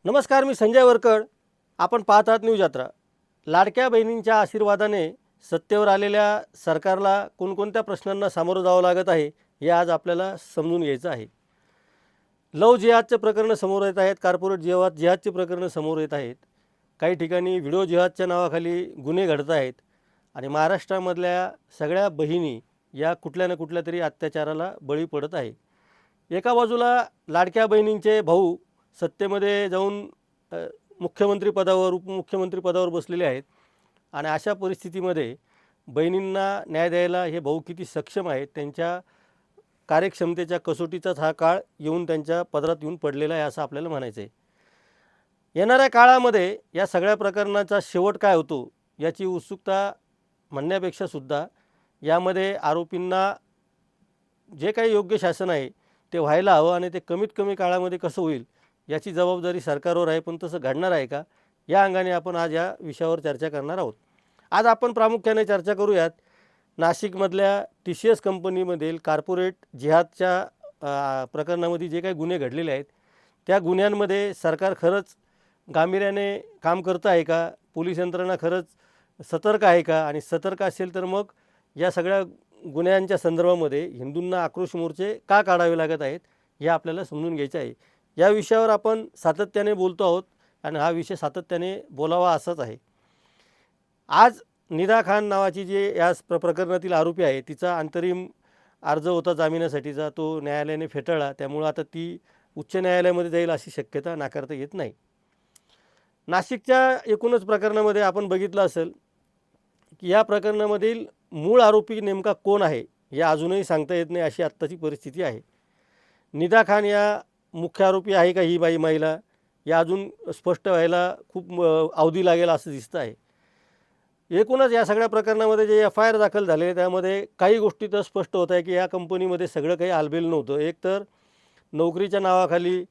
नमस्कार, मी संजय वरकड. आपण पाहत आहात न्यूज यात्रा. लाडक्या बहिणींच्या आशीर्वादाने सत्तेवर आलेल्या सरकारला कोणकोणत्या प्रश्नांना सामोरं जावं लागत आहे हे आज आपल्याला समजून घ्यायचं आहे. लव जिहादचे प्रकरणं समोर येत आहेत, कॉर्पोरेट जिहादची प्रकरणं समोर येत आहेत. काही ठिकाणी व्हिडिओ जिहादच्या नावाखाली गुन्हे घडत आहेत आणि महाराष्ट्रामधल्या सगळ्या बहिणी या कुठल्या ना कुठल्या तरी अत्याचाराला बळी पडत आहे. एका बाजूला लाडक्या बहिणींचे भाऊ सत्तेमध्ये जाऊन मुख्यमंत्री पदावर उपमुख्यमंत्री पदावर बसलेले आहेत आणि अशा परिस्थितीमध्ये बहिणींना न्याय द्यायला हे भाऊ किती सक्षम आहेत, त्यांच्या कार्यक्षमतेच्या कसोटीचाच हा काळ येऊन त्यांच्या पदरात येऊन पडलेला आहे असं आपल्याला म्हणायचं आहे. येणाऱ्या काळामध्ये या सगळ्या प्रकरणाचा शेवट काय होतो याची उत्सुकता म्हणण्यापेक्षा सुद्धा यामध्ये आरोपींना जे काही योग्य शासन आहे ते व्हायला हवं आणि ते कमीत कमी काळामध्ये कसं होईल याची जबाबदारी सरकारवर आहे. पण तसं घडणार आहे का, या अंगाने आपण आज या विषयावर चर्चा करणार आहोत. आज आपण प्रामुख्याने चर्चा करूयात नाशिकमधल्या TCS कंपनीमधील कॉर्पोरेट जिहादच्या प्रकरणामध्ये जे काही गुन्हे घडलेले आहेत त्या गुन्ह्यांमध्ये सरकार खरंच गांभीर्याने काम करतं आहे का, पोलीस यंत्रणा खरंच सतर्क आहे का, आणि सतर्क असेल तर मग या सगळ्या गुन्ह्यांच्या संदर्भामध्ये हिंदूंना आक्रोश मोर्चे का काढावे लागत आहेत हे आपल्याला समजून घ्यायचं आहे. या विषयावर आपण सातत्याने बोलतो आहोत आणि हा विषय सातत्याने बोलावा असाच आहे. आज निदा खान नावाची जी या प्रकरणातील आरोपी आहे तिचा अंतरिम अर्ज होता जामिनासाठीचा, तो न्यायालयाने फेटाळला. त्यामुळं आता ती उच्च न्यायालयामध्ये जाईल अशी शक्यता नाकारता येत नाही. नाशिकच्या एकूणच प्रकरणामध्ये आपण बघितलं असेल की या प्रकरणामधील मूळ आरोपी नेमका कोण आहे हे अजूनही सांगता येत नाही, अशी आत्ताची परिस्थिती आहे. निदा खान या मुख्य आरोपी आहे का ही महिला, या अजून स्पष्ट व्हायला खूप अवधी लागेल असं दिसतं आहे. एकूणच या सगळ्या प्रकरणामध्ये जे FIR दाखल झाले त्यामध्ये काही गोष्टी तर स्पष्ट होत आहे की या कंपनीमध्ये सगळं काही आलबेल नव्हतं. एक तर नोकरीच्या नावाखाली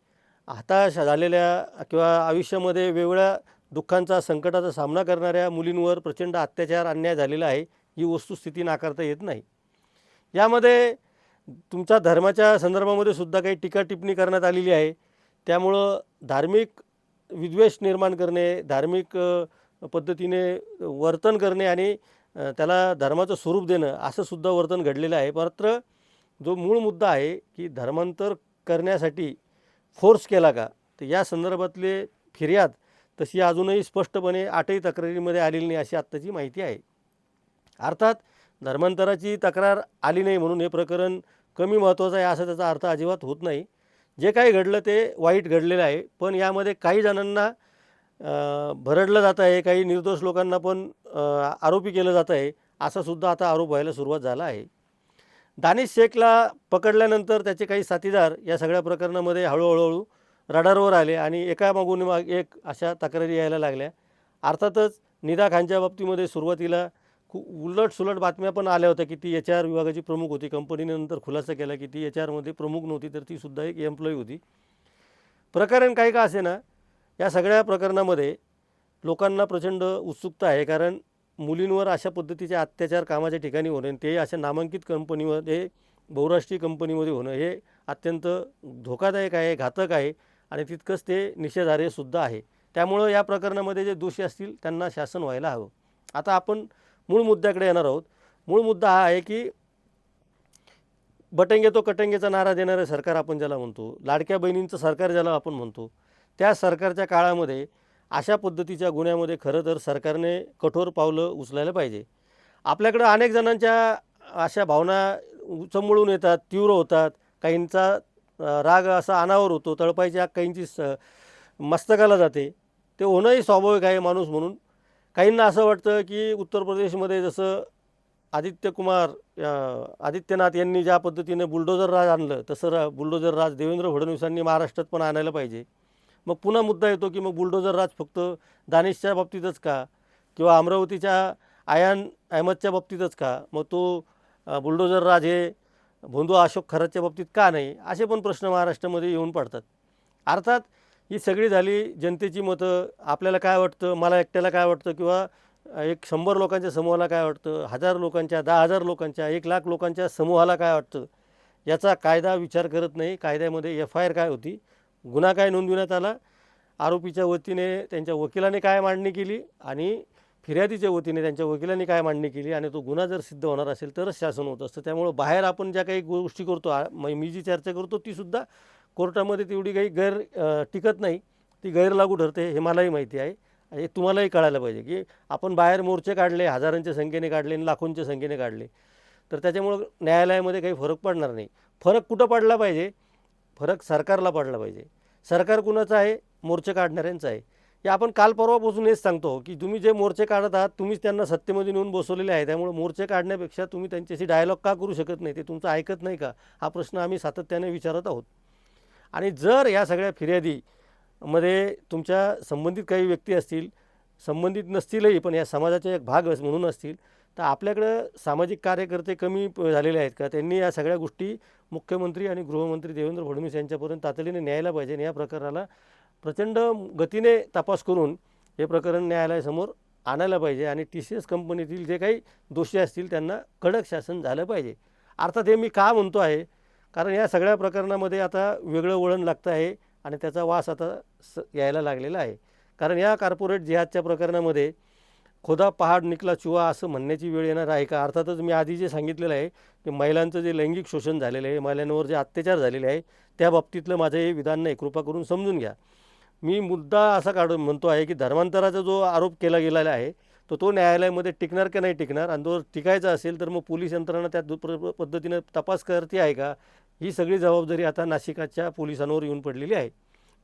हताश झालेल्या किंवा आयुष्यामध्ये वेगवेगळ्या दुःखांचा संकटाचा सामना करणाऱ्या मुलींवर प्रचंड अत्याचार अन्याय झालेला आहे, ही वस्तुस्थिती नाकारता येत नाही. यामध्ये तुमच्या धर्माच्या संदर्भामध्ये सुद्धा काही टीका टिप्पणी करण्यात आलेली आहे. त्यामुळं धार्मिक विद्वेष निर्माण करणे, धार्मिक पद्धतीने वर्तन करणे आणि त्याला धर्माचं स्वरूप देणं असं सुद्धा वर्तन घडलेलं आहे. मात्र जो मूळ मुद्दा आहे की धर्मांतर करण्यासाठी फोर्स केला का, तर या संदर्भातले फिर्याद तशी अजूनही स्पष्टपणे 8ही तक्रारीमध्ये आलेली नाही अशी आत्ताची माहिती आहे. अर्थात धर्मांतराची तक्रार आली नाही म्हणून हे प्रकरण कमी महत्त्वाचं आहे असं त्याचा अर्थ अजिबात होत नाही. जे काही घडलं ते वाईट घडलेलं आहे, पण यामध्ये काही जणांना भरडलं जात आहे, काही निर्दोष लोकांना पण आरोपी केलं जात आहे, असासुद्धा आता आरोप व्हायला सुरुवात झाला आहे. दानिश शेखला पकडल्यानंतर त्याचे काही साथीदार या सगळ्या प्रकरणामध्ये हळूहळू रडारवर आले आणि एकामागून एक अशा तक्रारी यायला लागल्या. अर्थातच निदा खानच्या बाबतीमध्ये सुरुवातीला खूप उलटसुलट बातम्या पण आल्या होत्या की ती HR विभागाची प्रमुख होती. कंपनीने नंतर खुलासा केला की ती HRमध्ये प्रमुख नव्हती, तर ती सुद्धा एक एम्प्लॉई होती. प्रकरण काही का असेना, या सगळ्या प्रकरणामध्ये लोकांना प्रचंड उत्सुकता आहे, कारण मुलींवर अशा पद्धतीचे अत्याचार कामाच्या ठिकाणी होणं, ते अशा नामांकित कंपनीमध्ये, बहुराष्ट्रीय कंपनीमध्ये होणं हे अत्यंत धोकादायक आहे, घातक आहे आणि तितकंच ते निषेधार्हसुद्धा आहे. त्यामुळं या प्रकरणामध्ये जे दोषी असतील त्यांना शासन व्हायला हवं. आता आपण मूळ मुद्द्याकडे येणार आहोत. मूळ मुद्दा हा आहे की बटेंगे तो कटेंगेचा नारा देणारं सरकार आपण ज्याला म्हणतो, लाडक्या बहिणींचं सरकार ज्याला आपण म्हणतो, त्या सरकारच्या काळामध्ये अशा पद्धतीच्या गुन्ह्यामध्ये खरं तर सरकारने कठोर पावलं उचलायला पाहिजे. आपल्याकडं अनेक जणांच्या अशा भावना उचंबळून येतात, तीव्र होतात. काहींचा राग असा अनावर होतो, तळपायची आग काहींची मस्तकाला जाते. ते होणंही स्वाभाविक आहे माणूस म्हणून. काहींना असं वाटतं की उत्तर प्रदेशमध्ये जसं आदित्यनाथ यांनी ज्या पद्धतीने बुलडोझर राज आणलं, तसं बुलडोझर राज देवेंद्र फडणवीसांनी महाराष्ट्रात पण आणायला पाहिजे. मग पुन्हा मुद्दा येतो की मग बुलडोझर राज फक्त दानिशच्या बाबतीतच का, किंवा अमरावतीच्या आयान अहमदच्या बाबतीतच का, मग तो बुलडोझर राज हे भोंदू अशोक खरातच्या बाबतीत का नाही, असे पण प्रश्न महाराष्ट्रामध्ये येऊन पडतात. अर्थात ही सगळी झाली जनतेची मतं. आपल्याला काय वाटतं, मला एकट्याला काय वाटतं, किंवा 100 लोकांच्या समूहाला काय वाटतं, 1000 लोकांच्या, 10,000 लोकांच्या, 1,00,000 लोकांच्या समूहाला काय वाटतं, याचा कायदा विचार करत नाही. कायद्यामध्ये FIR काय होती, गुन्हा काय नोंदविण्यात आला आरोपीच्या वतीने त्यांच्या वकिलाने काय मांडणी केली आणि फिर्यादीच्या वतीने त्यांच्या वकिलांनी काय मांडणी केली आणि तो गुन्हा जर सिद्ध होणार असेल तरच शासन होत असतं. त्यामुळं बाहेर आपण ज्या काही गोष्टी करतो, मी जी चर्चा करतो तीसुद्धा कोर्टामध्ये तेवढी काही टिकत नाही, ती गैरलागू ठरते, हे मलाही माहिती आहे. हे तुम्हालाही कळायला पाहिजे की आपण बाहेर मोर्चे काढले, हजारांच्या संख्येने काढले आणि लाखोंच्या संख्येने काढले, तर त्याच्यामुळं न्यायालयामध्ये काही फरक पडणार नाही. फरक कुठं पडला पाहिजे? फरक सरकारला पडला पाहिजे. सरकार कुणाचं आहे? मोर्चे काढणाऱ्यांचं आहे. हे आपण काल परवापासून हेच सांगतो की तुम्ही जे मोर्चे काढत आहात तुम्हीच त्यांना सत्तेमध्ये नेऊन बसवलेले आहे. त्यामुळे मोर्चे काढण्यापेक्षा तुम्ही त्यांच्याशी डायलॉग का करू शकत नाही? ते तुमचं ऐकत नाही का? हा प्रश्न आम्ही सातत्याने विचारत आहोत. आणि जर या सगळ्या फिर्यादीमध्ये तुमच्या संबंधित काही व्यक्ती असतील, संबंधित नसतीलही पण या समाजाचा एक भाग म्हणून असतील, तर आपल्याकडं सामाजिक कार्यकर्ते कमी झालेले आहेत का? त्यांनी या सगळ्या गोष्टी मुख्यमंत्री आणि गृहमंत्री देवेंद्र फडणवीस यांच्यापर्यंत तातडीने न्यायला पाहिजे आणि या प्रकरणाला प्रचंड गतीने तपास करून हे प्रकरण न्यायालयासमोर आणायला पाहिजे आणि TCS कंपनीतील जे काही दोषी असतील त्यांना कडक शासन झालं पाहिजे. अर्थात हे मी का म्हणतो आहे, कारण या सगळ्या प्रकरणामध्ये आता वेगळं वळण लागतं आहे आणि त्याचा वास आता यायला लागलेला आहे. कारण या कॉर्पोरेट जिहादच्या प्रकरणामध्ये खुदा पहाड निकला चुहा असं म्हणण्याची वेळ येणार आहे का? अर्थातच मी आधी जे सांगितलेलं आहे की महिलांचं जे लैंगिक शोषण झालेलं आहे, महिलांवर जे अत्याचार झालेले आहे, त्या बाबतीतलं माझं हे विधान नाही, कृपा करून समजून घ्या. मी मुद्दा असा काढून म्हणतो आहे की धर्मांतराचा जो आरोप केला गेलेला आहे तो न्यायालयामध्ये टिकणार की नाही टिकणार, आणि तो टिकायचा असेल तर मग पोलीस यंत्रणा त्या पद्धतीनं तपास करते आहे का? ही सगळी जबाबदारी आता नाशिकाच्या पोलिसांवर येऊन पडलेली आहे.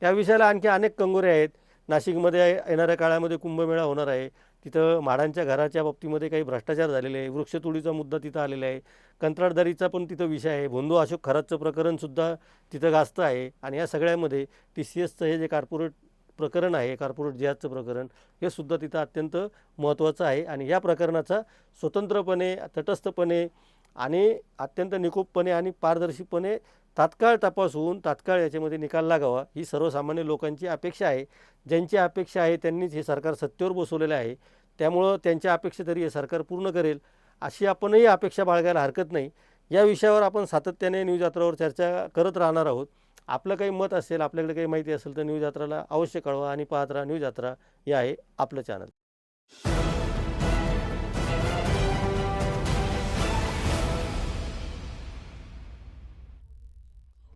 त्या विषयाला आणखी अनेक कंगोरे आहेत. नाशिकमध्ये येणाऱ्या काळामध्ये कुंभमेळा होणार आहे. तिथं म्हाडांच्या घराच्या बाबतीमध्ये काही भ्रष्टाचार झालेले आहे, वृक्षतोडीचा मुद्दा तिथं आलेला आहे, कंत्राटदारीचा पण तिथं विषय आहे, भोंदू अशोक खरातचं प्रकरणसुद्धा तिथं गाजतं आहे. आणि या सगळ्यामध्ये TCSचं हे जे कॉर्पोरेट प्रकरण आहे, कॉर्पोरेट जिहादचं प्रकरण, हे सुद्धा तिथं अत्यंत महत्त्वाचं आहे. आणि या प्रकरणाचा स्वतंत्रपणे, तटस्थपणे आणि अत्यंत निकोपपणे आणि पारदर्शीपणे तात्काळ तपास होऊन तात्काळ याच्यामध्ये निकाल लागावा ही सर्वसामान्य लोकांची अपेक्षा आहे. ज्यांची अपेक्षा आहे त्यांनीच हे सरकार सत्तेवर बसवलेलं आहे. त्यामुळं त्यांच्या अपेक्षा तरी हे सरकार पूर्ण करेल अशी आपणही अपेक्षा बाळगायला हरकत नाही. या विषयावर आपण सातत्याने न्यूज यात्रावर चर्चा करत राहणार आहोत. आपलं काही मत असेल, आपल्याकडे काही माहिती असेल तर न्यूज यात्राला अवश्य कळवा आणि पाहत राहा न्यूज यात्रा. हे आहे आपलं चॅनल.